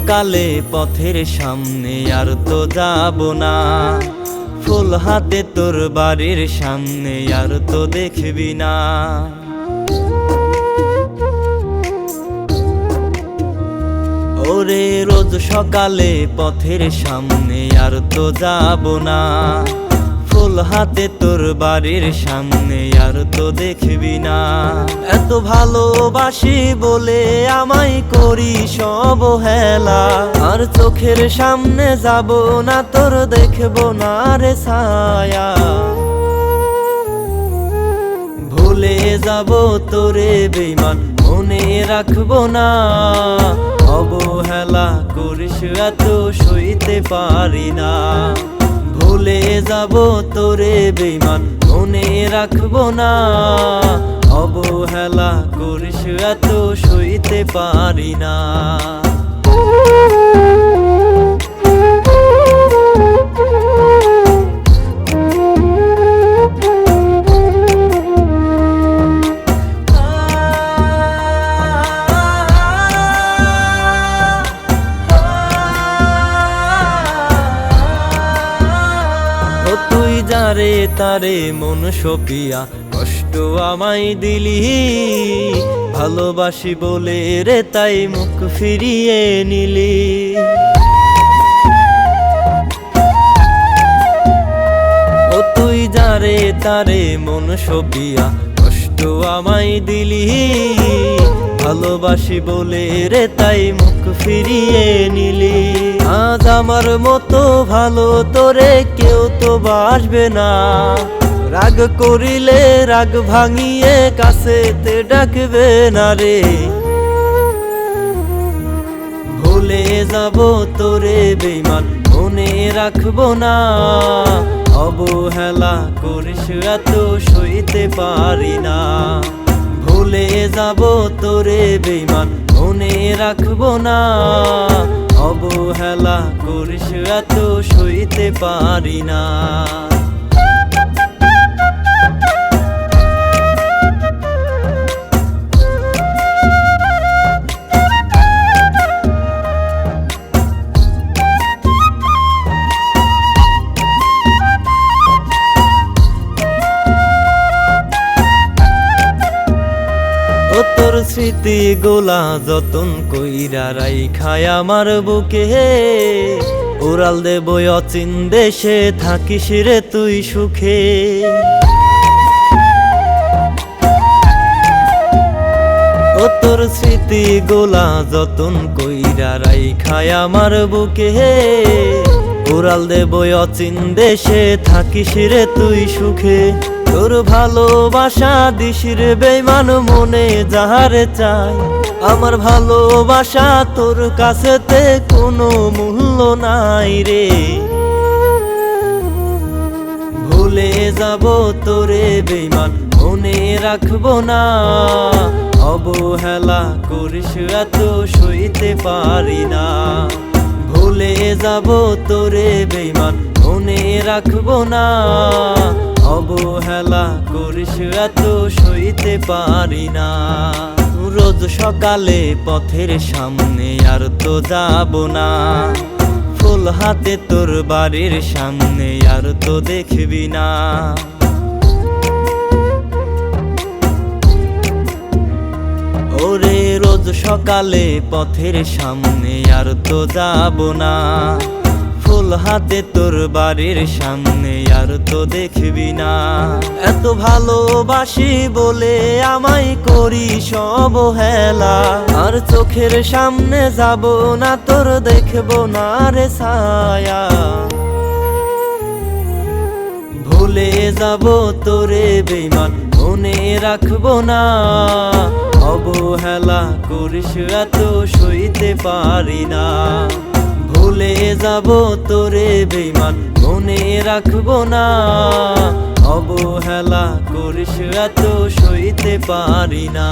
সকালে পথের সামনে আর তো যাব না, ফুল হাতে তোর বাড়ির সামনে আর তো দেখবি না। ওরে রোজ সকালে পথের সামনে আর তো যাব না, ফুল হাতে তোর বাড়ির সামনে আর তো দেখবি না। এত ভালোবাসি বলে আমায় করিস অবহেলা, আর চোখের সামনে যাব না তোর দেখব না রে ছায়া। ভুলে যাব তোরে বেঈমান মনে রাখবো না, অবহেলা করিস এত সইতে পারি না। ভুলে যাব তোরে বেঈমান মনে রাখবো না, অবহেলা করিস এত সইতে পারি না। তুই যারে তারে মন সপিয়া কষ্ট আমায় দিলি, ভালোবাসি বলে রে তাই মুখ ফিরিয়ে নিলি। ও তুই যারে তারে মন সপিয়া কষ্ট আমায় দিলি, ভালোবাসি বলে রে তাই মুখ ফিরিয়ে নিলি। আজ আমার মতো ভালো তোরে কেউ তো বাসবে না, রাগ করিলে রাগ ভাঙিয়ে কাছেতে ডাকবে না রে। ভুলে যাব তোরে বেঈমান মনে রাখবো না, অবহেলা করিস এত সইতে পারি না। ভুলে যাব তোরে বেঈমান মনে রাখবো না, অবহেলা করিস এত সইতে পারি না। ও তোর স্মৃতি গোলা যতন কইরা রাইখায় আমার বুকে, উড়াল দেব অচিন দেশে থাকিস রে তুই সুখে। ও তোর স্মৃতি গোলা যতন কইরা রাইখায় আমার বুকে, উড়াল দেব অচিন দেশে থাকিস রে তুই সুখে। তোর ভালোবাসা দিস রে বেঈমান মনে যাহারে চাই, আমার ভালোবাসা তোর কাছেতে কোনো মূল্য নাই রে। ভুলে যাব তোরে বেঈমান মনে রাখবো না, অবহেলা করিস এত সইতে পারি না। ভুলে যাব তোরে বেঈমান মনে রাখবো না, অবহেলা করিস এত সইতে পারি না। রোজ সকালে পথের সামনে আর তো যাব না, ফুল হাতে তোর বাড়ির সামনে আর তো দেখবি না। ওরে রোজ সকালে পথের সামনে আর তো যাব না, ফুল হাতে তোর বাড়ির সামনে আর তো দেখবি না। এত ভালোবাসি বলে আমায় করিস অবহেলা, আর চোখের সামনে যাব না তোর দেখব না রে ছায়া। ভুলে যাব তোরে বেঈমান মনে রাখবো না, অবহেলা করিস এত সইতে পারি না। ভুলে যাব তোরে বেঈমান মনে রাখবো না, অবহেলা করিস এত সইতে পারি না।